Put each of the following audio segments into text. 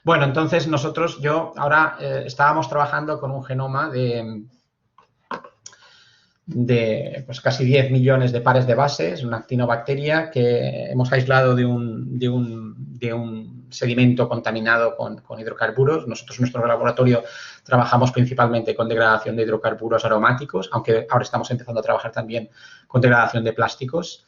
Bueno, entonces ahora estábamos trabajando con un genoma de pues casi 10 millones de pares de bases, una actinobacteria que hemos aislado de un sedimento contaminado con hidrocarburos. Nosotros en nuestro laboratorio trabajamos principalmente con degradación de hidrocarburos aromáticos, aunque ahora estamos empezando a trabajar también con degradación de plásticos.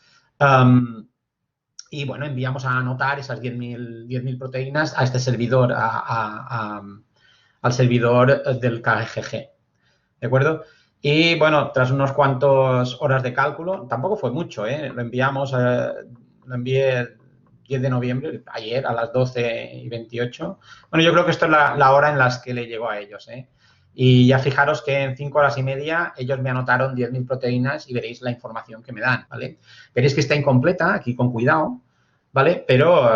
Y bueno, enviamos a anotar esas 10.000 proteínas a este servidor, al servidor del KGG, ¿de acuerdo? Y bueno, tras unos cuantos horas de cálculo, tampoco fue mucho, ¿eh? Lo envié el 10 de noviembre, ayer a las 12:28. Bueno, yo creo que esto es la hora en las que le llegó a ellos, ¿eh? Y ya fijaros que en 5 horas y media ellos me anotaron 10.000 proteínas y veréis la información que me dan, ¿vale? Veréis que está incompleta, aquí con cuidado, ¿vale? Pero,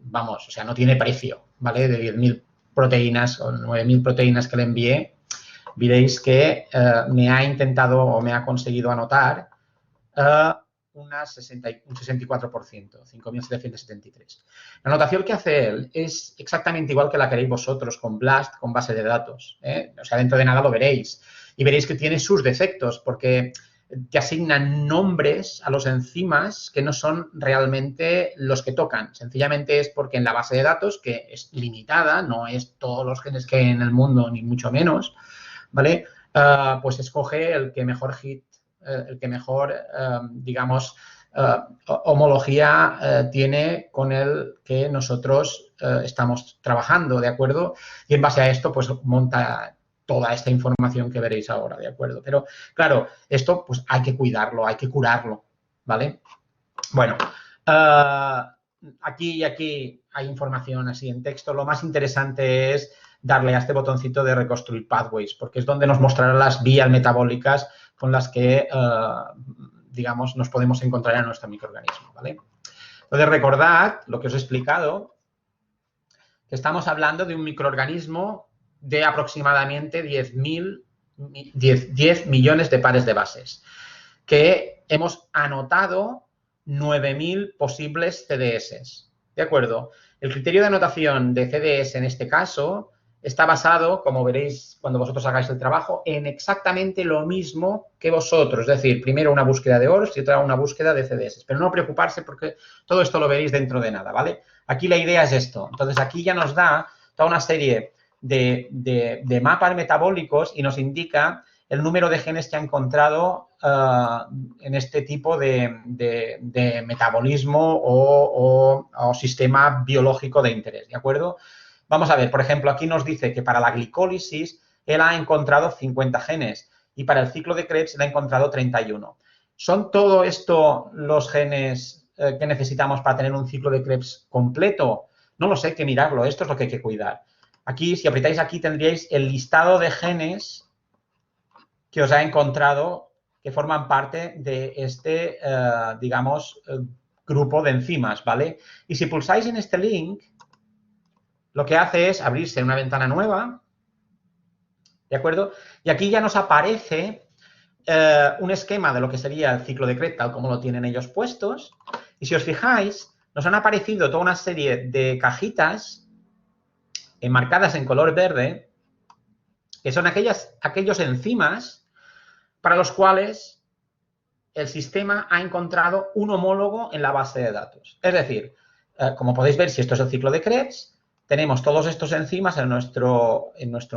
vamos, o sea, no tiene precio, ¿vale? De 10.000 proteínas o 9.000 proteínas que le envié, veréis que me ha intentado o me ha conseguido anotar un 64%, 5.773. La anotación que hace él es exactamente igual que la que haréis vosotros con BLAST, con base de datos, ¿eh? O sea, dentro de nada lo veréis. Y veréis que tiene sus defectos, porque te asignan nombres a los enzimas que no son realmente los que tocan. Sencillamente es porque en la base de datos, que es limitada, no es todos los genes que hay en el mundo, ni mucho menos, ¿vale? Pues escoge el que mejor digamos, homología tiene con el que nosotros estamos trabajando, ¿de acuerdo? Y en base a esto, pues monta toda esta información que veréis ahora, ¿de acuerdo? Pero, claro, esto pues hay que cuidarlo, hay que curarlo, ¿vale? Bueno, aquí y aquí hay información así en texto. Lo más interesante es darle a este botoncito de reconstruir pathways, porque es donde nos mostrará las vías metabólicas con las que, digamos, nos podemos encontrar en nuestro microorganismo, ¿vale? Entonces, recordad lo que os he explicado, que estamos hablando de un microorganismo de aproximadamente 10 millones de pares de bases, que hemos anotado 9.000 posibles CDS, ¿de acuerdo? El criterio de anotación de CDS en este caso está basado, como veréis cuando vosotros hagáis el trabajo, en exactamente lo mismo que vosotros. Es decir, primero una búsqueda de ORS y otra una búsqueda de CDS. Pero no preocuparse porque todo esto lo veréis dentro de nada, ¿vale? Aquí la idea es esto. Entonces, aquí ya nos da toda una serie de mapas metabólicos y nos indica el número de genes que ha encontrado en este tipo de metabolismo o sistema biológico de interés, ¿de acuerdo? Vamos a ver, por ejemplo, aquí nos dice que para la glicólisis él ha encontrado 50 genes y para el ciclo de Krebs él ha encontrado 31. ¿Son todo esto los genes que necesitamos para tener un ciclo de Krebs completo? No lo sé, hay que mirarlo, esto es lo que hay que cuidar. Aquí, si apretáis aquí, tendríais el listado de genes que os ha encontrado que forman parte de este, digamos, grupo de enzimas, ¿vale? Y si pulsáis en este link, lo que hace es abrirse una ventana nueva, ¿de acuerdo? Y aquí ya nos aparece un esquema de lo que sería el ciclo de Krebs, tal como lo tienen ellos puestos. Y si os fijáis, nos han aparecido toda una serie de cajitas enmarcadas en color verde, que son aquellos enzimas para los cuales el sistema ha encontrado un homólogo en la base de datos. Es decir, como podéis ver, si esto es el ciclo de Krebs, tenemos todos estos enzimas en nuestro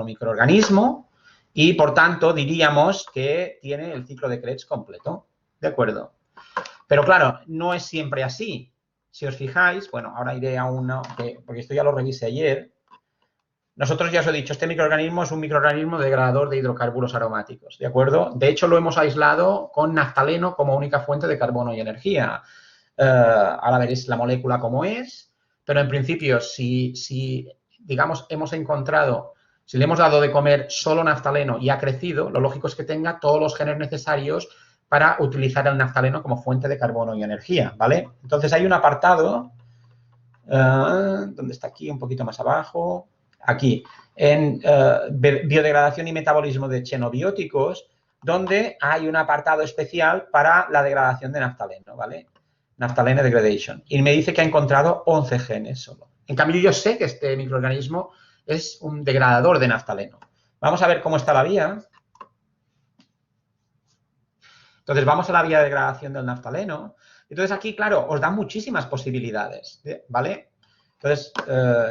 microorganismo y, por tanto, diríamos que tiene el ciclo de Krebs completo. ¿De acuerdo? Pero, claro, no es siempre así. Si os fijáis, bueno, ahora iré a uno, porque esto ya lo revisé ayer. Nosotros ya os he dicho, este microorganismo es un microorganismo degradador de hidrocarburos aromáticos, ¿de acuerdo? De hecho, lo hemos aislado con naftaleno como única fuente de carbono y energía. Ahora veréis la molécula como es, pero en principio, si digamos, hemos encontrado, si le hemos dado de comer solo naftaleno y ha crecido, lo lógico es que tenga todos los genes necesarios para utilizar el naftaleno como fuente de carbono y energía, ¿vale? Entonces, hay un apartado, ¿dónde está aquí? Un poquito más abajo. Aquí, en biodegradación y metabolismo de xenobióticos, donde hay un apartado especial para la degradación de naftaleno, ¿vale? Naftaleno degradation. Y me dice que ha encontrado 11 genes solo, En cambio, yo sé que este microorganismo es un degradador de naftaleno. Vamos a ver cómo está la vía. Entonces, vamos a la vía de degradación del naftaleno. Entonces, aquí, claro, os da muchísimas posibilidades, ¿vale? Entonces,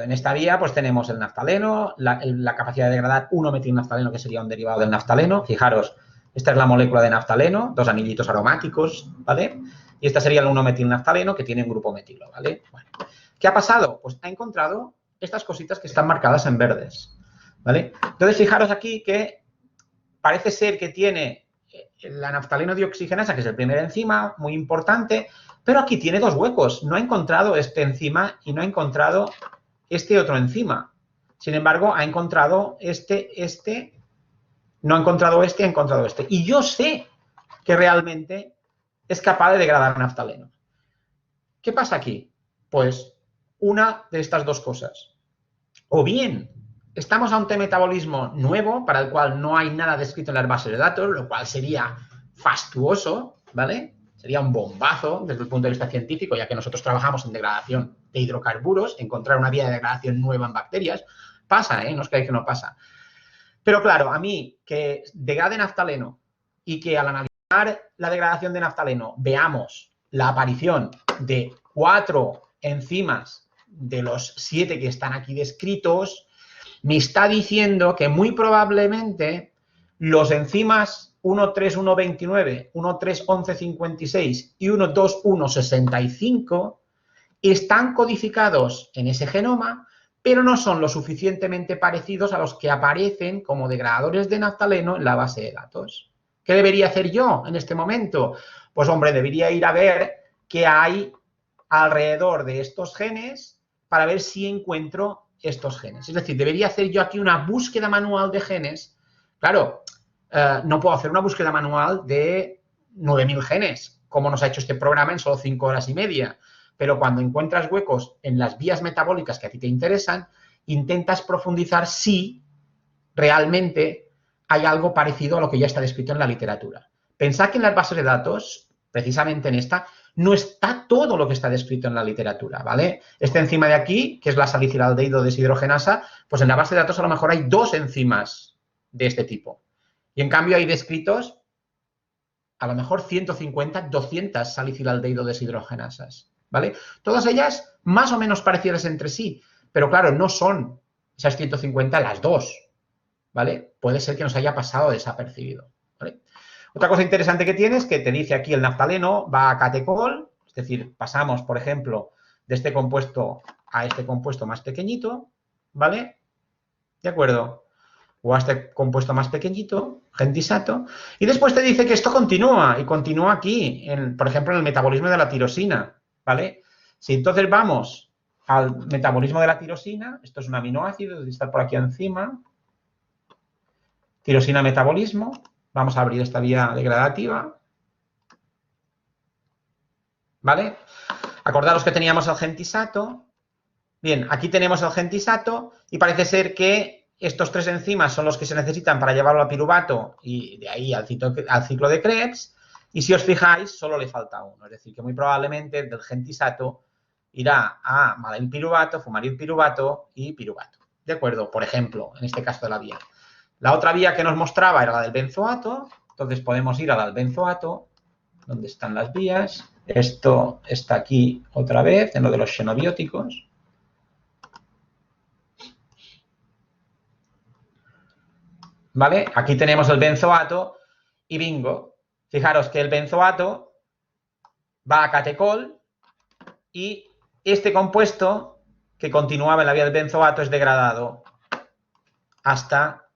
en esta vía, pues tenemos el naftaleno, la capacidad de degradar 1-metilnaftaleno, que sería un derivado del naftaleno. Fijaros, esta es la molécula de naftaleno, 2 anillitos aromáticos, ¿vale? Y esta sería el 1-metilnaftaleno, que tiene un grupo metilo, ¿vale? Bueno, ¿qué ha pasado? Pues ha encontrado estas cositas que están marcadas en verdes, ¿vale? Entonces, fijaros aquí que parece ser que tiene la naftaleno dioxigenasa, que es el primer enzima, muy importante, pero aquí tiene 2 huecos. No ha encontrado este enzima y no ha encontrado este otro enzima. Sin embargo, ha encontrado no ha encontrado ha encontrado este. Y yo sé que realmente es capaz de degradar naftaleno. ¿Qué pasa aquí? Pues una de estas 2 cosas. O bien estamos ante un metabolismo nuevo para el cual no hay nada descrito en las bases de datos, lo cual sería fastuoso, ¿vale? Sería un bombazo desde el punto de vista científico, ya que nosotros trabajamos en degradación de hidrocarburos, encontrar una vía de degradación nueva en bacterias. Pasa, ¿eh? No os creáis que no pasa. Pero claro, a mí que degrade naftaleno y que al analizar la degradación de naftaleno veamos la aparición de 4 enzimas de los 7 que están aquí descritos, me está diciendo que muy probablemente los enzimas 1,3,1,29, 1,3,11,56 y 1,2,1,65 están codificados en ese genoma, pero no son lo suficientemente parecidos a los que aparecen como degradadores de naftaleno en la base de datos. ¿Qué debería hacer yo en este momento? Pues, hombre, debería ir a ver qué hay alrededor de estos genes para ver si encuentro estos genes. Es decir, debería hacer yo aquí una búsqueda manual de genes. Claro, no puedo hacer una búsqueda manual de 9.000 genes, como nos ha hecho este programa en solo 5 horas y media. Pero cuando encuentras huecos en las vías metabólicas que a ti te interesan, intentas profundizar si realmente hay algo parecido a lo que ya está descrito en la literatura. Pensad que en las bases de datos, precisamente en esta, no está todo lo que está descrito en la literatura, ¿vale? Esta enzima de aquí, que es la salicilaldehído deshidrogenasa, pues en la base de datos a lo mejor hay 2 enzimas de este tipo. Y en cambio hay descritos a lo mejor 150, 200 salicilaldehído deshidrogenasas, ¿vale? Todas ellas más o menos parecidas entre sí, pero claro, no son esas 150 las 2, ¿vale? Puede ser que nos haya pasado desapercibido, ¿vale? Otra cosa interesante que tiene es que te dice aquí el naftaleno va a catecol, es decir, pasamos, por ejemplo, de este compuesto a este compuesto más pequeñito, ¿vale? ¿De acuerdo? O a este compuesto más pequeñito, gentisato, y después te dice que esto continúa, y continúa aquí, por ejemplo, en el metabolismo de la tirosina, ¿vale? Si entonces vamos al metabolismo de la tirosina, esto es un aminoácido, está por aquí encima, tirosina metabolismo, vamos a abrir esta vía degradativa, ¿vale? Acordaros que teníamos el gentisato. Bien, aquí tenemos el gentisato y parece ser que estos 3 enzimas son los que se necesitan para llevarlo al piruvato y de ahí al ciclo de Krebs. Y si os fijáis, solo le falta uno. Es decir, que muy probablemente del gentisato irá a malail piruvato, fumaril piruvato y piruvato. ¿De acuerdo? Por ejemplo, en este caso de la vía. La otra vía que nos mostraba era la del benzoato. Entonces podemos ir a la del benzoato, donde están las vías. Esto está aquí otra vez, en lo de los xenobióticos. ¿Vale? Aquí tenemos el benzoato y bingo. Fijaros que el benzoato va a catecol y este compuesto que continuaba en la vía del benzoato es degradado hasta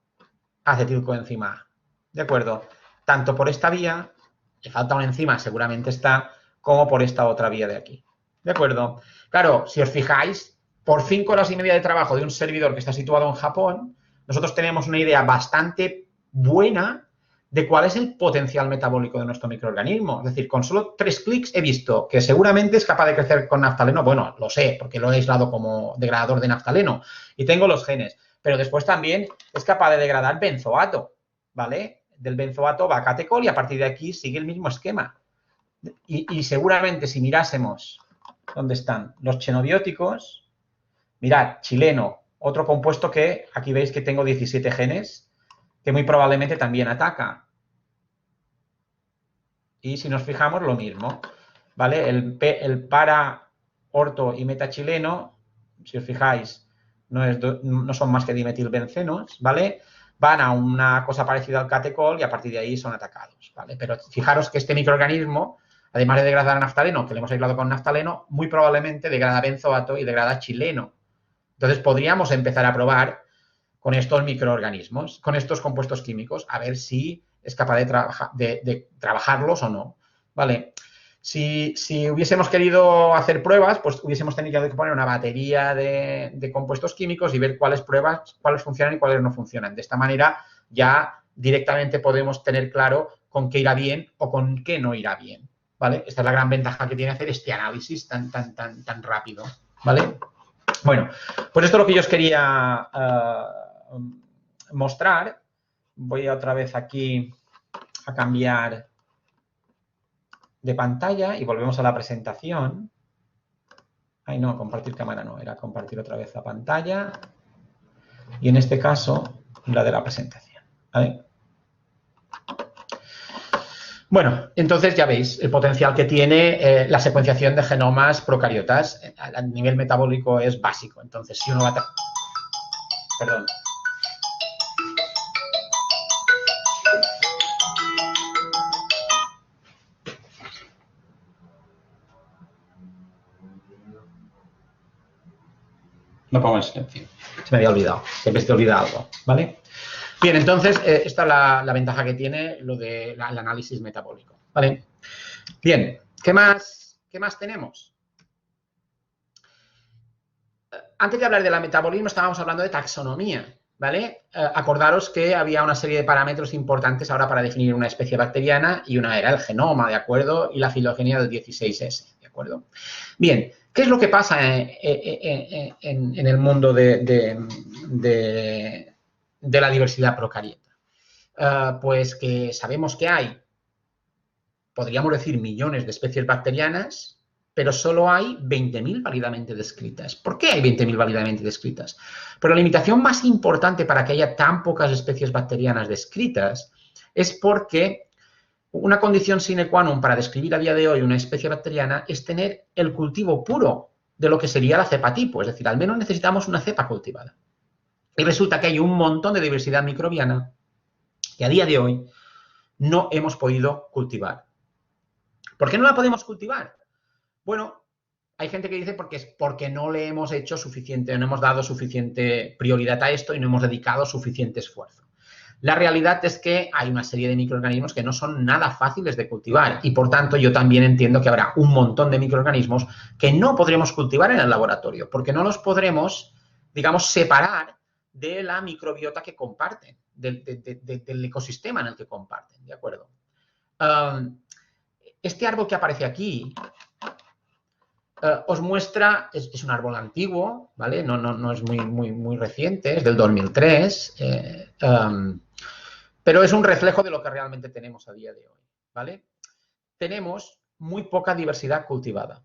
acetilcoenzima A. ¿De acuerdo? Tanto por esta vía, le falta una enzima, seguramente está, como por esta otra vía de aquí. ¿De acuerdo? Claro, si os fijáis, por 5 horas y media de trabajo de un servidor que está situado en Japón, nosotros tenemos una idea bastante buena de cuál es el potencial metabólico de nuestro microorganismo. Es decir, con solo 3 clics he visto que seguramente es capaz de crecer con naftaleno. Bueno, lo sé, porque lo he aislado como degradador de naftaleno y tengo los genes. Pero después también es capaz de degradar benzoato, ¿vale? Del benzoato va a catecol y a partir de aquí sigue el mismo esquema. Y seguramente si mirásemos dónde están los xenobióticos, Mirad, chileno, otro compuesto que aquí veis que tengo 17 genes, que muy probablemente también ataca. Y si nos fijamos, lo mismo, ¿vale? El para, orto y metachileno, si os fijáis, no son más que dimetilbencenos, ¿vale? Van a una cosa parecida al catecol y a partir de ahí son atacados, ¿vale? Pero fijaros que este microorganismo, además de degradar naftaleno, que le hemos aislado con naftaleno, muy probablemente degrada benzoato y degrada chileno. Entonces, podríamos empezar a probar con estos microorganismos, con estos compuestos químicos, a ver si es capaz de trabajarlos o no, ¿vale? Si hubiésemos querido hacer pruebas, pues hubiésemos tenido que poner una batería de compuestos químicos y ver cuáles funcionan y cuáles no funcionan. De esta manera ya directamente podemos tener claro con qué irá bien o con qué no irá bien, ¿vale? Esta es la gran ventaja que tiene hacer este análisis tan rápido, ¿vale? Bueno, pues esto es lo que yo os quería mostrar. Voy otra vez aquí a cambiar de pantalla y volvemos a la presentación. Ay, no, compartir cámara no, era compartir otra vez la pantalla. Y en este caso, la de la presentación. ¿Vale? Bueno, entonces ya veis el potencial que tiene la secuenciación de genomas procariotas. A nivel metabólico es básico. Entonces, si uno va a... Perdón. No pongo en silencio. Se me había olvidado. Siempre se te olvida algo, ¿vale? Bien, entonces, esta es la ventaja que tiene lo del análisis metabólico, ¿vale? Bien, ¿qué más tenemos? Antes de hablar del metabolismo, estábamos hablando de taxonomía, ¿vale? Acordaros que había una serie de parámetros importantes ahora para definir una especie bacteriana y una era el genoma, ¿de acuerdo? Y la filogenia del 16S, ¿de acuerdo? Bien, ¿qué es lo que pasa en el mundo de la diversidad procariota? Pues que sabemos que hay, podríamos decir, millones de especies bacterianas, pero solo hay 20.000 válidamente descritas. ¿Por qué hay 20.000 válidamente descritas? Pero la limitación más importante para que haya tan pocas especies bacterianas descritas es porque una condición sine qua non para describir a día de hoy una especie bacteriana es tener el cultivo puro de lo que sería la cepa tipo, es decir, al menos necesitamos una cepa cultivada. Y resulta que hay un montón de diversidad microbiana que a día de hoy no hemos podido cultivar. ¿Por qué no la podemos cultivar? Bueno, hay gente que dice porque no le hemos hecho suficiente, no hemos dado suficiente prioridad a esto y no hemos dedicado suficiente esfuerzo. La realidad es que hay una serie de microorganismos que no son nada fáciles de cultivar y, por tanto, yo también entiendo que habrá un montón de microorganismos que no podremos cultivar en el laboratorio porque no los podremos, digamos, separar de la microbiota que comparten, del ecosistema en el que comparten, ¿de acuerdo? Este árbol que aparece aquí os muestra, es un árbol antiguo, ¿vale? No es muy reciente, es del 2003, pero es un reflejo de lo que realmente tenemos a día de hoy, ¿vale? Tenemos muy poca diversidad cultivada.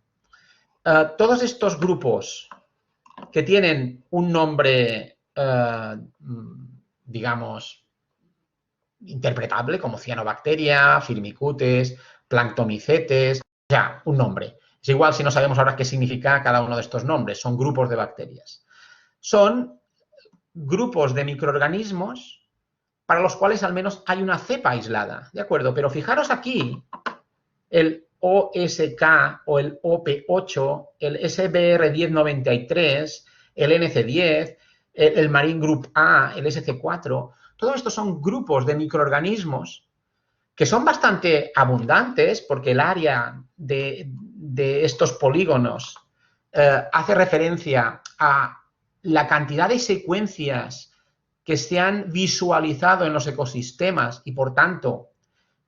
Todos estos grupos que tienen un nombre, digamos, interpretable, como cianobacteria, firmicutes, planctomicetes, ya, un nombre. Es igual si no sabemos ahora qué significa cada uno de estos nombres, son grupos de bacterias. Son grupos de microorganismos para los cuales al menos hay una cepa aislada, ¿de acuerdo? Pero fijaros aquí, el OSK o el OP8, el SBR1093, el NC10, el Marine Group A, el SC4, todos estos son grupos de microorganismos que son bastante abundantes porque el área de estos polígonos hace referencia a la cantidad de secuencias que se han visualizado en los ecosistemas y, por tanto,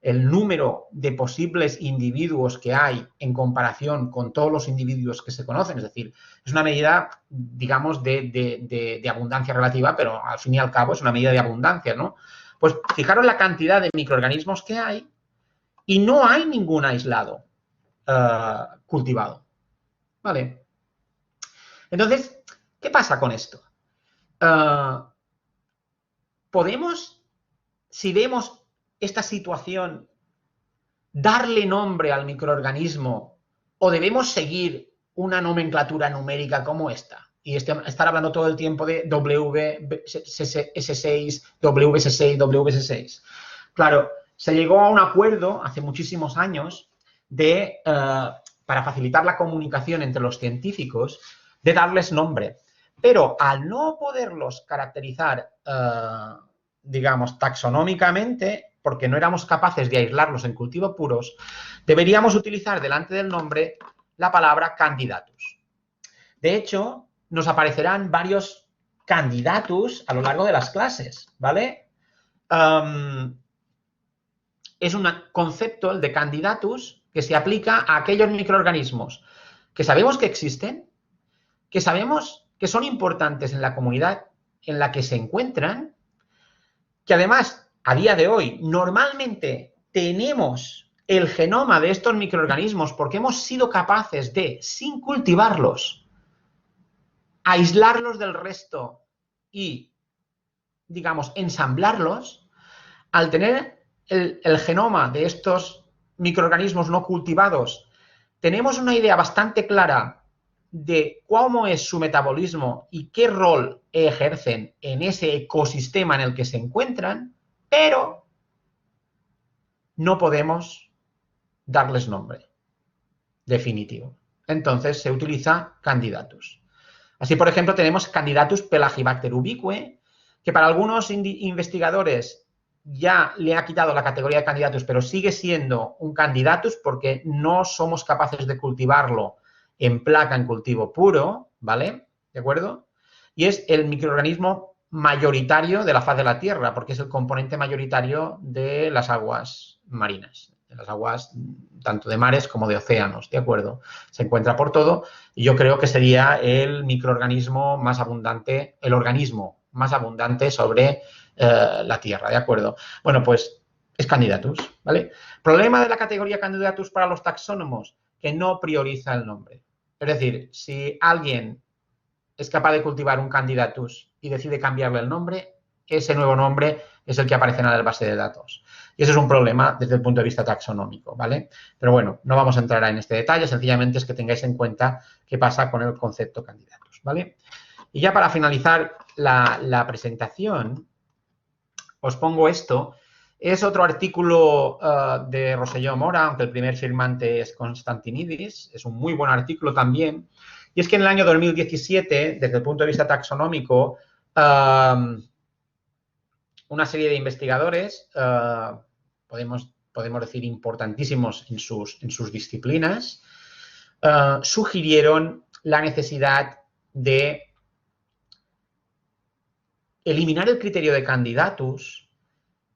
el número de posibles individuos que hay en comparación con todos los individuos que se conocen. Es decir, es una medida, digamos, de abundancia relativa, pero al fin y al cabo es una medida de abundancia, ¿no? Pues fijaros la cantidad de microorganismos que hay y no hay ningún aislado cultivado. ¿Vale? Entonces, ¿Qué pasa con esto? ¿Podemos, si vemos esta situación, darle nombre al microorganismo o debemos seguir una nomenclatura numérica como esta? Y estar hablando todo el tiempo de WS6, WS6, WS6. Claro, se llegó a un acuerdo hace muchísimos años para facilitar la comunicación entre los científicos, de darles nombre. Pero al no poderlos caracterizar, digamos, taxonómicamente, porque no éramos capaces de aislarlos en cultivo puros, deberíamos utilizar delante del nombre la palabra candidatus. De hecho, nos aparecerán varios candidatus a lo largo de las clases, ¿vale? Es un concepto, el de candidatus, que se aplica a aquellos microorganismos que sabemos que existen, que sabemos que son importantes en la comunidad en la que se encuentran, que además, a día de hoy, normalmente tenemos el genoma de estos microorganismos porque hemos sido capaces de, sin cultivarlos, aislarlos del resto y, digamos, ensamblarlos. Al tener el genoma de estos microorganismos no cultivados, tenemos una idea bastante clara de cómo es su metabolismo y qué rol ejercen en ese ecosistema en el que se encuentran, pero no podemos darles nombre definitivo. Entonces se utiliza candidatus. Así, por ejemplo, tenemos Candidatus pelagibacter ubique, que para algunos investigadores ya le ha quitado la categoría de candidatus, pero sigue siendo un candidatus porque no somos capaces de cultivarlo en placa en cultivo puro, ¿vale? ¿De acuerdo? Y es el microorganismo mayoritario de la faz de la Tierra, porque es el componente mayoritario de las aguas marinas, de las aguas tanto de mares como de océanos, ¿de acuerdo? Se encuentra por todo y yo creo que sería el microorganismo más abundante, el organismo más abundante sobre la Tierra, ¿de acuerdo? Bueno, pues es candidatus, ¿vale? Problema de la categoría candidatus para los taxónomos, que no prioriza el nombre. Es decir, si alguien es capaz de cultivar un candidatus y decide cambiarle el nombre, ese nuevo nombre es el que aparece en la base de datos. Y eso es un problema desde el punto de vista taxonómico, ¿vale? Pero bueno, no vamos a entrar en este detalle, sencillamente es que tengáis en cuenta qué pasa con el concepto candidatus, ¿vale? Y ya para finalizar la presentación, os pongo esto. Es otro artículo de Rosselló Mora, aunque el primer firmante es Constantinidis. Es un muy buen artículo también. Y es que en el año 2017, desde el punto de vista taxonómico, una serie de investigadores, podemos decir importantísimos en sus disciplinas, sugirieron la necesidad de eliminar el criterio de candidatus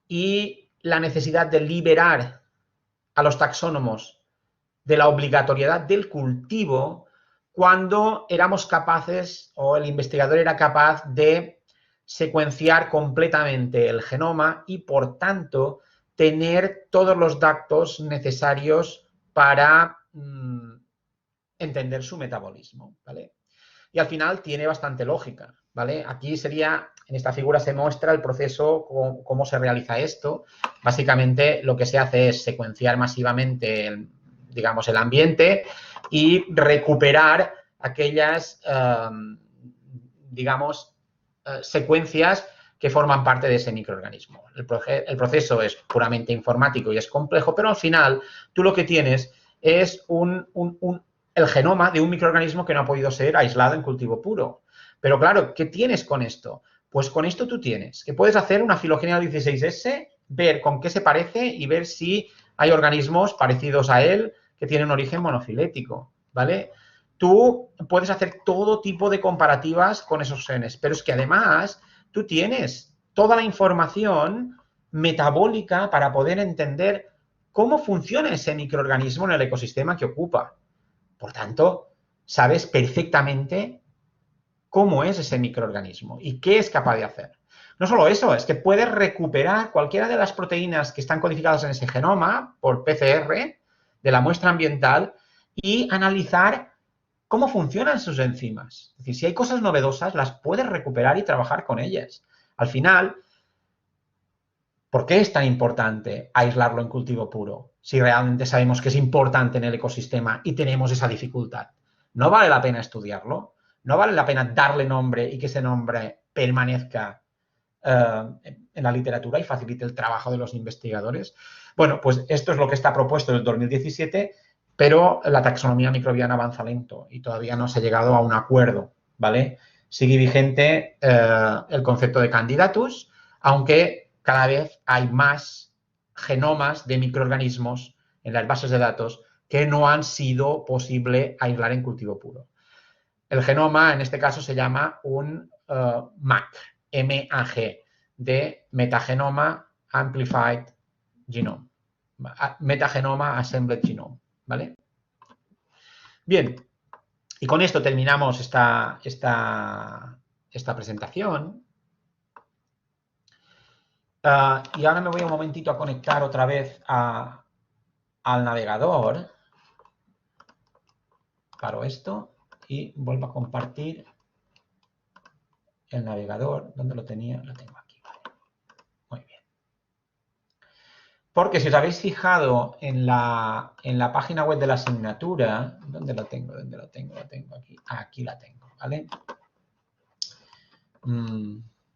y la necesidad de liberar a los taxónomos de la obligatoriedad del cultivo cuando éramos capaces, o el investigador era capaz de secuenciar completamente el genoma y, por tanto, tener todos los datos necesarios para entender su metabolismo, ¿vale? Y al final tiene bastante lógica, ¿vale? Aquí sería, en esta figura se muestra el proceso, cómo se realiza esto. Básicamente lo que se hace es secuenciar masivamente, digamos, el ambiente y recuperar aquellas, digamos, secuencias que forman parte de ese microorganismo. El proceso es puramente informático y es complejo, pero al final tú lo que tienes es el genoma de un microorganismo que no ha podido ser aislado en cultivo puro. Pero claro, ¿qué tienes con esto? Pues con esto tú tienes que puedes hacer una filogenia 16S, ver con qué se parece y ver si hay organismos parecidos a él que tienen un origen monofilético, ¿vale? Tú puedes hacer todo tipo de comparativas con esos genes, pero es que además tú tienes toda la información metabólica para poder entender cómo funciona ese microorganismo en el ecosistema que ocupa. Por tanto, sabes perfectamente cómo es ese microorganismo y qué es capaz de hacer. No solo eso, es que puedes recuperar cualquiera de las proteínas que están codificadas en ese genoma por PCR de la muestra ambiental y analizar cómo funcionan sus enzimas. Es decir, si hay cosas novedosas, las puedes recuperar y trabajar con ellas. Al final, ¿por qué es tan importante aislarlo en cultivo puro? Si realmente sabemos que es importante en el ecosistema y tenemos esa dificultad. ¿No vale la pena estudiarlo? ¿No vale la pena darle nombre y que ese nombre permanezca en la literatura y facilite el trabajo de los investigadores? Bueno, pues esto es lo que está propuesto en el 2017, pero la taxonomía microbiana avanza lento y todavía no se ha llegado a un acuerdo, ¿vale? Sigue vigente el concepto de candidatus, aunque cada vez hay más genomas de microorganismos en las bases de datos que no han sido posible aislar en cultivo puro. El genoma, en este caso, se llama un MAG, M-A-G, de Metagenoma Amplified Genome, Metagenoma Assembled Genome, ¿vale? Bien, y con esto terminamos esta presentación. Y ahora me voy un momentito a conectar otra vez al navegador. Paro esto y vuelvo a compartir el navegador. ¿Dónde lo tenía? Lo tengo aquí. Vale. Muy bien. Porque si os habéis fijado en la página web de la asignatura, ¿dónde lo tengo? ¿Dónde lo tengo? Lo tengo aquí. Aquí la tengo, ¿vale?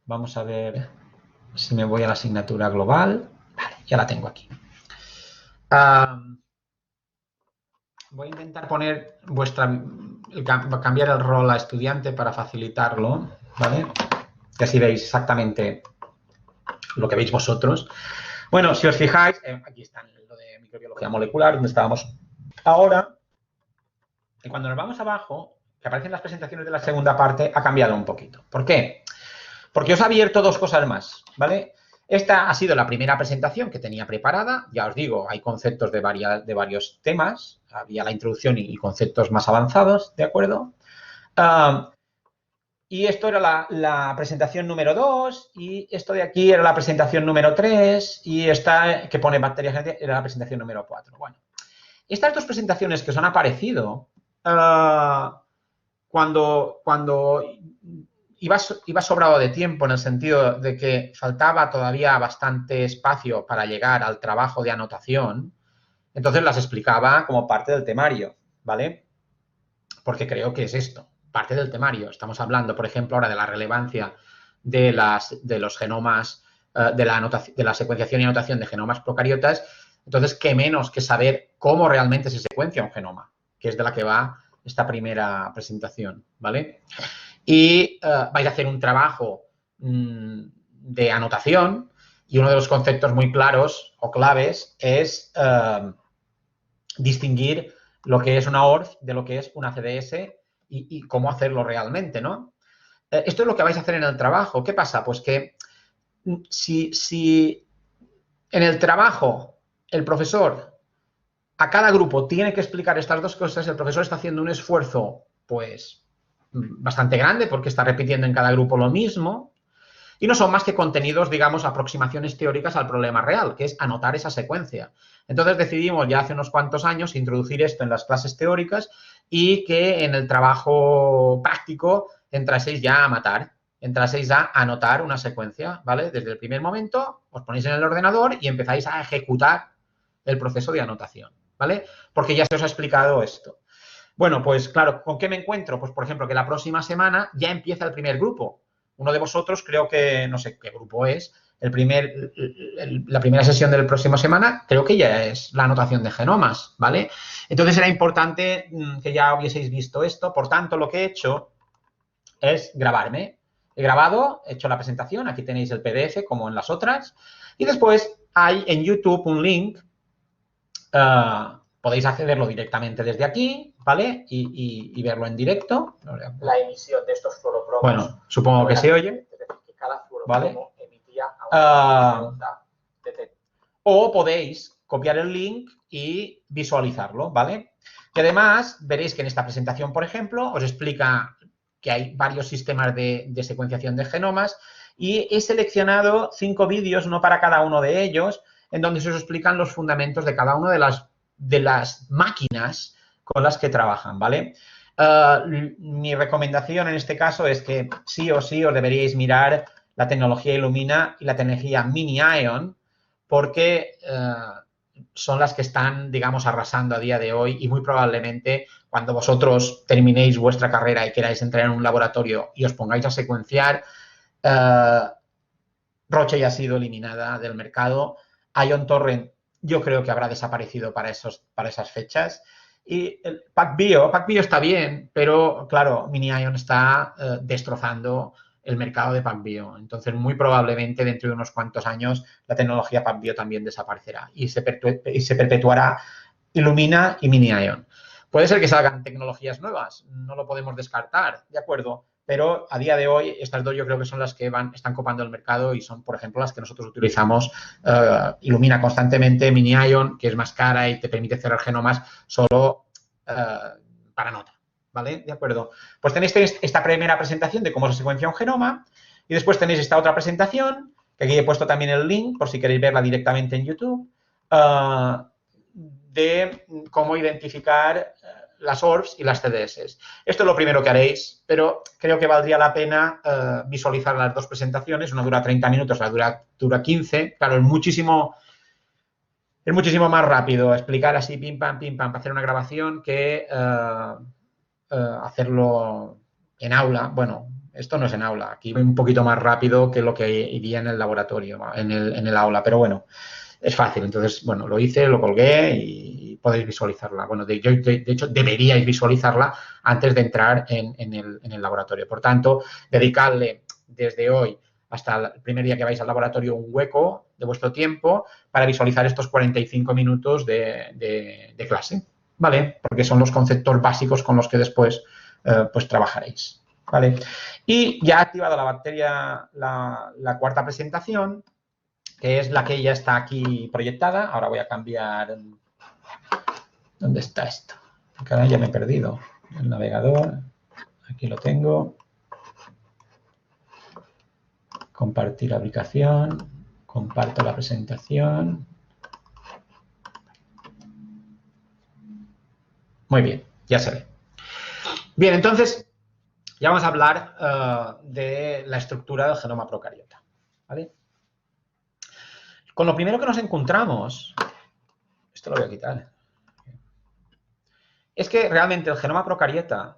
Vamos a ver si me voy a la asignatura global. Vale, ya la tengo aquí. Voy a intentar poner cambiar el rol a estudiante para facilitarlo, ¿vale? Que así veis exactamente lo que veis vosotros. Bueno, si os fijáis, aquí está lo de microbiología molecular, donde estábamos ahora. Y cuando nos vamos abajo, que aparecen las presentaciones de la segunda parte, ha cambiado un poquito. ¿Por qué? Porque os ha abierto dos cosas más, ¿vale? Esta ha sido la primera presentación que tenía preparada. Ya os digo, hay conceptos de varios temas. Había la introducción y conceptos más avanzados, ¿de acuerdo? Y esto era la presentación número 2 y esto de aquí era la presentación número 3 y esta que pone bacterias genéticas era la presentación número 4. Bueno, estas dos presentaciones que os han aparecido, cuando iba sobrado de tiempo en el sentido de que faltaba todavía bastante espacio para llegar al trabajo de anotación, entonces las explicaba como parte del temario, ¿vale? Porque creo que es esto, parte del temario. Estamos hablando, por ejemplo, ahora de la relevancia de los genomas, de la secuenciación y anotación de genomas procariotas. Entonces, qué menos que saber cómo realmente se secuencia un genoma, que es de la que va esta primera presentación, ¿vale? Y vais a hacer un trabajo de anotación y uno de los conceptos muy claros o claves es distinguir lo que es una ORF de lo que es una CDS y cómo hacerlo realmente, ¿no? Esto es lo que vais a hacer en el trabajo. ¿Qué pasa? Pues que si en el trabajo el profesor a cada grupo tiene que explicar estas dos cosas, el profesor está haciendo un esfuerzo, pues, bastante grande porque está repitiendo en cada grupo lo mismo y no son más que contenidos, digamos, aproximaciones teóricas al problema real, que es anotar esa secuencia. Entonces decidimos ya hace unos cuantos años introducir esto en las clases teóricas y que en el trabajo práctico entraseis ya a matar, entraseis a anotar una secuencia, ¿vale? Desde el primer momento os ponéis en el ordenador y empezáis a ejecutar el proceso de anotación, ¿vale? Porque ya se os ha explicado esto. Bueno, pues claro, ¿con qué me encuentro? Pues, por ejemplo, que la próxima semana ya empieza el primer grupo. Uno de vosotros, creo que, no sé qué grupo es, la primera sesión del próximo semana, creo que ya es la anotación de genomas, ¿vale? Entonces era importante que ya hubieseis visto esto. Por tanto, lo que he hecho es grabarme. He grabado, he hecho la presentación, aquí tenéis el PDF como en las otras. Y después hay en YouTube un link. Podéis accederlo directamente desde aquí, ¿vale? Y verlo en directo. La emisión de estos fluoropromos. Bueno, supongo que se oye. Es decir, que cada ¿Vale? fluoropromo emitía a una onda de O podéis copiar el link y visualizarlo, ¿vale? Y además veréis que en esta presentación, por ejemplo, os explica que hay varios sistemas de secuenciación de genomas y he seleccionado 5 vídeos, no para cada uno de ellos, en donde se os explican los fundamentos de cada una de las máquinas con las que trabajan, ¿vale? Mi recomendación en este caso es que sí o sí os deberíais mirar la tecnología Illumina y la tecnología Mini-ion, porque son las que están, digamos, arrasando a día de hoy y muy probablemente cuando vosotros terminéis vuestra carrera y queráis entrar en un laboratorio y os pongáis a secuenciar, Roche ya ha sido eliminada del mercado. Ion Torrent yo creo que habrá desaparecido para esas fechas. Y el PacBio está bien, pero claro, Mini-ion está destrozando el mercado de PacBio. Entonces, muy probablemente dentro de unos cuantos años la tecnología PacBio también desaparecerá y se perpetuará Illumina y Mini-ion. Puede ser que salgan tecnologías nuevas, no lo podemos descartar, ¿de acuerdo? Pero a día de hoy estas dos yo creo que son las que están copando el mercado y son, por ejemplo, las que nosotros utilizamos. Illumina constantemente, Mini-ion, que es más cara y te permite cerrar genomas solo para nota, ¿vale? De acuerdo. Pues tenéis esta primera presentación de cómo se secuencia un genoma y después tenéis esta otra presentación, que aquí he puesto también el link por si queréis verla directamente en YouTube, de cómo identificar las ORBs y las CDS. Esto es lo primero que haréis, pero creo que valdría la pena visualizar las dos presentaciones. Una dura 30 minutos, la dura 15. Claro, es muchísimo más rápido explicar así, pim, pam, hacer una grabación que hacerlo en aula. Bueno, esto no es en aula. Aquí voy un poquito más rápido que lo que iría en el laboratorio, en el aula. Pero bueno, es fácil. Entonces, bueno, lo hice, lo colgué y podéis visualizarla. Bueno, de hecho, deberíais visualizarla antes de entrar en el laboratorio. Por tanto, dedicadle desde hoy hasta el primer día que vais al laboratorio un hueco de vuestro tiempo para visualizar estos 45 minutos de clase, ¿vale? Porque son los conceptos básicos con los que después pues trabajaréis, ¿vale? Y ya ha activado la bacteria la cuarta presentación, que es la que ya está aquí proyectada. Ahora voy a cambiar. ¿Dónde está esto? Caray, ya me he perdido. El navegador. Aquí lo tengo. Compartir la aplicación. Comparto la presentación. Muy bien, ya se ve. Bien, entonces ya vamos a hablar de la estructura del genoma procariota, ¿vale? Con lo primero que nos encontramos, esto lo voy a quitar, es que realmente el genoma procariota,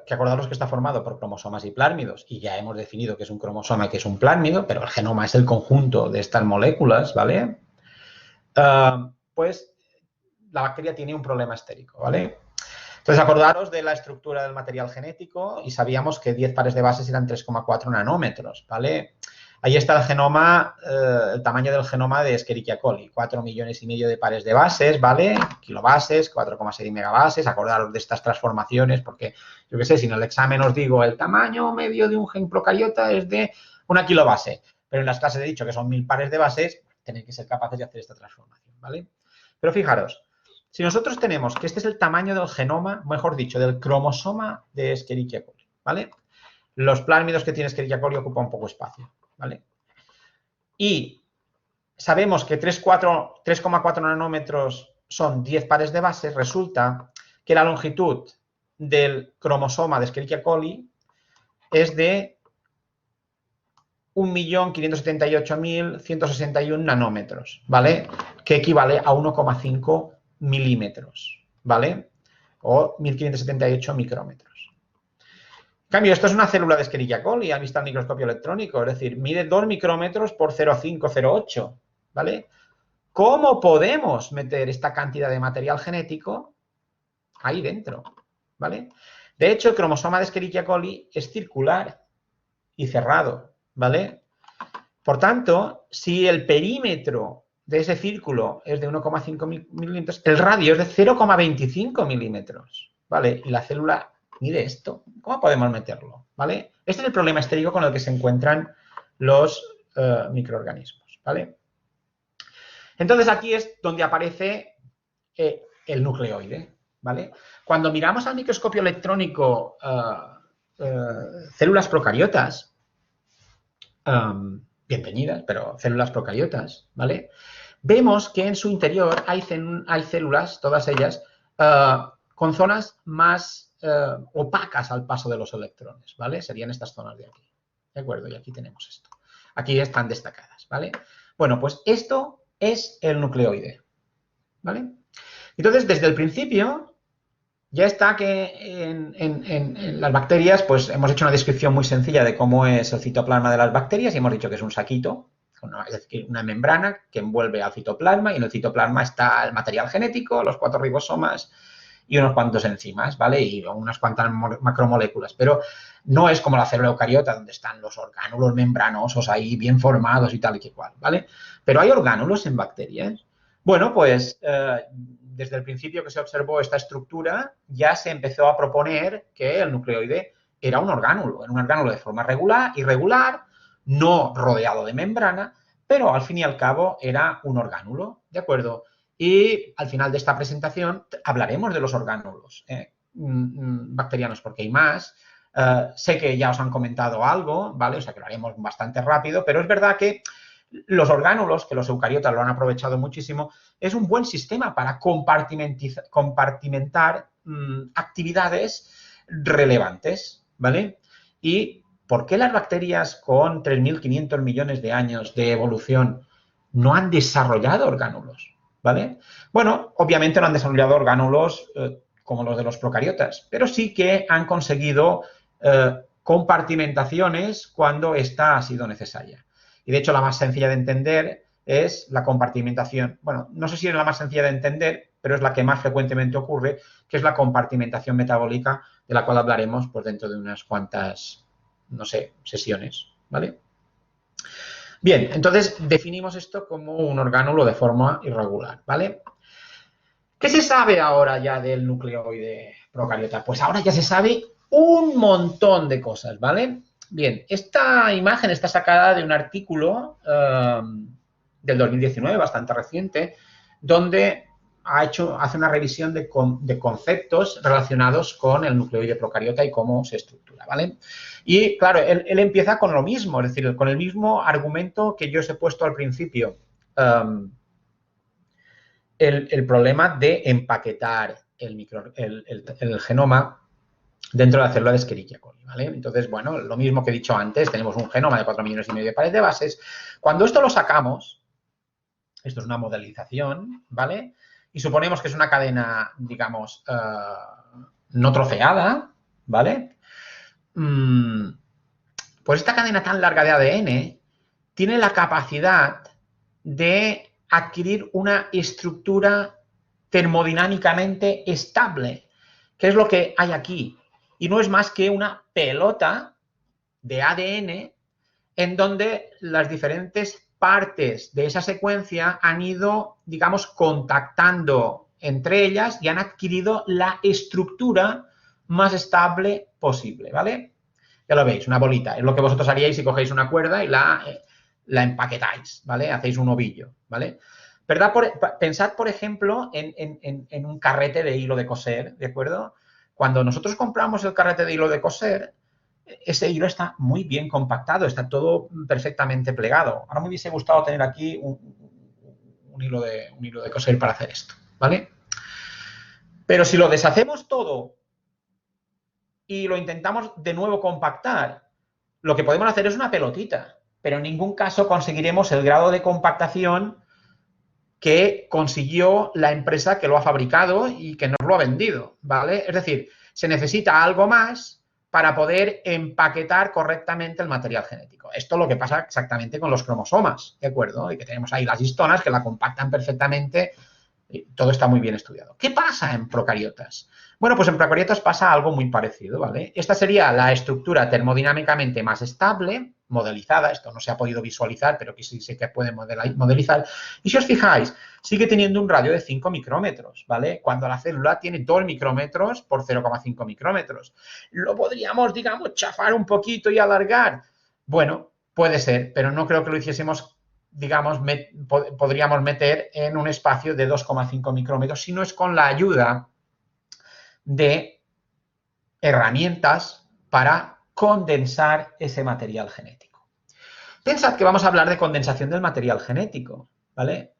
que acordaros que está formado por cromosomas y plásmidos, y ya hemos definido que es un cromosoma y que es un plásmido, pero el genoma es el conjunto de estas moléculas, ¿vale? Pues la bacteria tiene un problema estérico, ¿vale? Entonces, acordaros de la estructura del material genético y sabíamos que 10 pares de bases eran 3,4 nanómetros, ¿vale? Ahí está el genoma, el tamaño del genoma de Escherichia coli, 4,5 millones de pares de bases, ¿vale? Kilobases, 4,6 megabases, acordaros de estas transformaciones, porque yo qué sé, si en el examen os digo el tamaño medio de un gen procariota es de 1 kilobase, pero en las clases he dicho que son 1000 pares de bases, tenéis que ser capaces de hacer esta transformación, ¿vale? Pero fijaros, si nosotros tenemos que este es el tamaño del genoma, mejor dicho, del cromosoma de Escherichia coli, ¿vale? Los plásmidos que tiene Escherichia coli ocupan poco espacio, ¿vale? Y sabemos que 3,4 nanómetros son 10 pares de bases, resulta que la longitud del cromosoma de Escherichia coli es de 1.578.161 nanómetros, ¿vale? Que equivale a 1,5 milímetros, ¿vale? O 1.578 micrómetros. En cambio, esto es una célula de Escherichia coli a vista al microscopio electrónico, es decir, mide 2 micrómetros por 0,508, ¿vale? ¿Cómo podemos meter esta cantidad de material genético ahí dentro, ¿vale? De hecho, el cromosoma de Escherichia coli es circular y cerrado, ¿vale? Por tanto, si el perímetro de ese círculo es de 1,5 milímetros, el radio es de 0,25 milímetros, ¿vale? Y la célula mide esto. ¿Cómo podemos meterlo? ¿Vale? Este es el problema estérico con el que se encuentran los microorganismos, ¿vale? Entonces, aquí es donde aparece el nucleoide, ¿vale? Cuando miramos al microscopio electrónico células procariotas, bien teñidas, pero células procariotas, ¿vale? Vemos que en su interior hay células, todas ellas, con zonas más opacas al paso de los electrones, ¿vale? Serían estas zonas de aquí, ¿de acuerdo? Y aquí tenemos esto. Aquí están destacadas, ¿vale? Bueno, pues esto es el nucleoide, ¿vale? Entonces, desde el principio, ya está que en las bacterias, pues hemos hecho una descripción muy sencilla de cómo es el citoplasma de las bacterias y hemos dicho que es un saquito, es decir, una membrana que envuelve al citoplasma y en el citoplasma está el material genético, los 4 ribosomas y unos cuantos enzimas, ¿vale? Y unas cuantas macromoléculas, pero no es como la célula eucariota donde están los orgánulos membranosos ahí bien formados y tal y que cual, ¿vale? Pero hay orgánulos en bacterias. Bueno, pues desde el principio que se observó esta estructura ya se empezó a proponer que el nucleoide era un orgánulo de forma irregular, no rodeado de membrana, pero al fin y al cabo era un orgánulo, ¿de acuerdo? Y al final de esta presentación hablaremos de los orgánulos bacterianos porque hay más. Sé que ya os han comentado algo, ¿vale? O sea que lo haremos bastante rápido, pero es verdad que los orgánulos, que los eucariotas lo han aprovechado muchísimo, es un buen sistema para compartimentar actividades relevantes, ¿vale? ¿Y por qué las bacterias con 3.500 millones de años de evolución no han desarrollado orgánulos? ¿Vale? Bueno, obviamente no han desarrollado orgánulos como los de los procariotas, pero sí que han conseguido compartimentaciones cuando esta ha sido necesaria. Y de hecho la más sencilla de entender es la compartimentación. Bueno, no sé si es la más sencilla de entender, pero es la que más frecuentemente ocurre, que es la compartimentación metabólica, de la cual hablaremos pues, dentro de unas cuantas, no sé, sesiones, ¿vale? Bien, entonces definimos esto como un orgánulo de forma irregular, ¿vale? ¿Qué se sabe ahora ya del nucleoide procariota? Pues ahora ya se sabe un montón de cosas, ¿vale? Bien, esta imagen está sacada de un artículo del 2019, bastante reciente, donde hace una revisión de conceptos relacionados con el nucleoide procariota y cómo se estructura, ¿vale? Y, claro, él empieza con lo mismo, es decir, con el mismo argumento que yo os he puesto al principio. El problema de empaquetar el genoma dentro de la célula de Escherichia coli, ¿vale? Entonces, bueno, lo mismo que he dicho antes, tenemos un genoma de 4,5 millones de pares de bases. Cuando esto lo sacamos, esto es una modelización, ¿vale? Y suponemos que es una cadena, digamos, no troceada, ¿vale? Pues esta cadena tan larga de ADN tiene la capacidad de adquirir una estructura termodinámicamente estable, que es lo que hay aquí. Y no es más que una pelota de ADN en donde las diferentes partes de esa secuencia han ido, digamos, contactando entre ellas y han adquirido la estructura más estable posible, ¿vale? Ya lo veis, una bolita. Es lo que vosotros haríais si cogéis una cuerda y la empaquetáis, ¿vale? Hacéis un ovillo, ¿vale? ¿Verdad? Pensad, por ejemplo, en un carrete de hilo de coser, ¿de acuerdo? Cuando nosotros compramos el carrete de hilo de coser, ese hilo está muy bien compactado, está todo perfectamente plegado. Ahora me hubiese gustado tener aquí un hilo de coser para hacer esto, ¿vale? Pero si lo deshacemos todo y lo intentamos de nuevo compactar, lo que podemos hacer es una pelotita, pero en ningún caso conseguiremos el grado de compactación que consiguió la empresa que lo ha fabricado y que nos lo ha vendido, ¿vale? Es decir, se necesita algo más para poder empaquetar correctamente el material genético. Esto es lo que pasa exactamente con los cromosomas, ¿de acuerdo? Y que tenemos ahí las histonas que la compactan perfectamente. Y todo está muy bien estudiado. ¿Qué pasa en procariotas? Bueno, pues en procariotas pasa algo muy parecido, ¿vale? Esta sería la estructura termodinámicamente más estable, modelizada. Esto no se ha podido visualizar, pero que sí se puede modelizar. Y si os fijáis, sigue teniendo un radio de 5 micrómetros, ¿vale? Cuando la célula tiene 2 micrómetros por 0,5 micrómetros. ¿Lo podríamos, digamos, chafar un poquito y alargar? Bueno, puede ser, pero no creo que lo hiciésemos, digamos, podríamos meter en un espacio de 2,5 micrómetros, si no es con la ayuda de herramientas para condensar ese material genético. Pensad que vamos a hablar de condensación del material genético, ¿vale?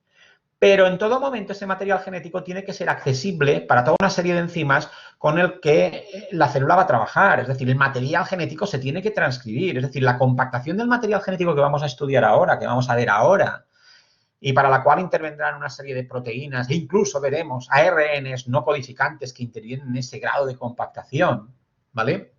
pero en todo momento ese material genético tiene que ser accesible para toda una serie de enzimas con el que la célula va a trabajar. Es decir, el material genético se tiene que transcribir. Es decir, la compactación del material genético que vamos a estudiar ahora, que vamos a ver ahora, y para la cual intervendrán una serie de proteínas, e incluso veremos ARNs no codificantes que intervienen en ese grado de compactación, ¿vale?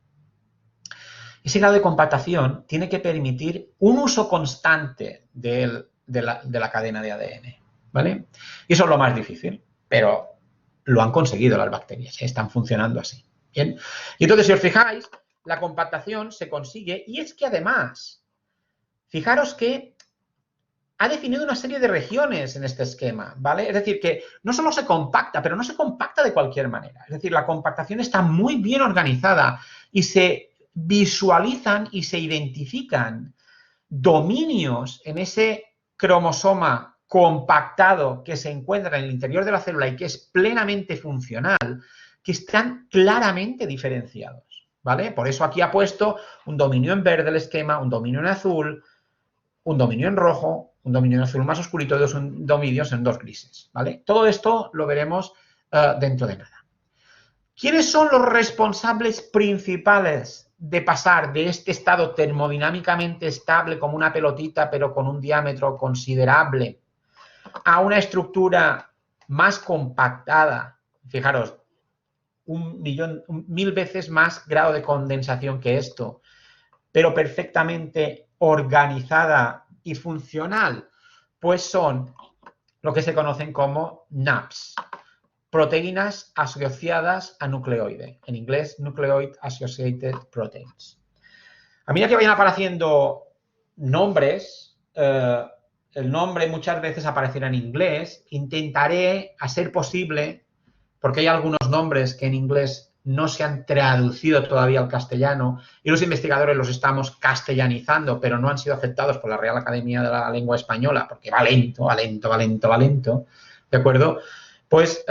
Ese grado de compactación tiene que permitir un uso constante de la cadena de ADN, ¿vale? Y eso es lo más difícil, pero lo han conseguido las bacterias, están funcionando así, ¿bien? Y entonces, si os fijáis, la compactación se consigue, y es que además, fijaros que ha definido una serie de regiones en este esquema, ¿vale? Es decir, que no solo se compacta, pero no se compacta de cualquier manera. Es decir, la compactación está muy bien organizada y se visualizan y se identifican dominios en ese cromosoma compactado que se encuentra en el interior de la célula y que es plenamente funcional, que están claramente diferenciados, ¿vale? Por eso aquí ha puesto un dominio en verde el esquema, un dominio en azul, un dominio en rojo, un dominio en azul más oscurito y dos dominios en dos grises, ¿vale? Todo esto lo veremos dentro de nada. ¿Quiénes son los responsables principales de pasar de este estado termodinámicamente estable como una pelotita pero con un diámetro considerable a una estructura más compactada? Fijaros, 1000 veces más grado de condensación que esto, pero perfectamente organizada y funcional, pues son lo que se conocen como NAPS, proteínas asociadas a nucleoide, en inglés Nucleotide Associated Proteins. A medida que vayan apareciendo nombres, el nombre muchas veces aparecerá en inglés, intentaré, a ser posible, porque hay algunos nombres que en inglés no se han traducido todavía al castellano y los investigadores los estamos castellanizando, pero no han sido aceptados por la Real Academia de la Lengua Española, porque va lento, ¿de acuerdo? Pues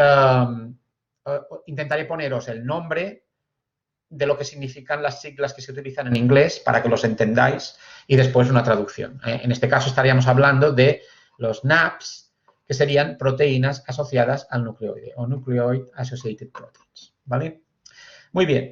intentaré poneros el nombre de lo que significan las siglas que se utilizan en inglés para que los entendáis y después una traducción. En este caso estaríamos hablando de los NAPS, que serían proteínas asociadas al nucleoide o Nucleotide Associated Proteins, ¿vale? Muy bien.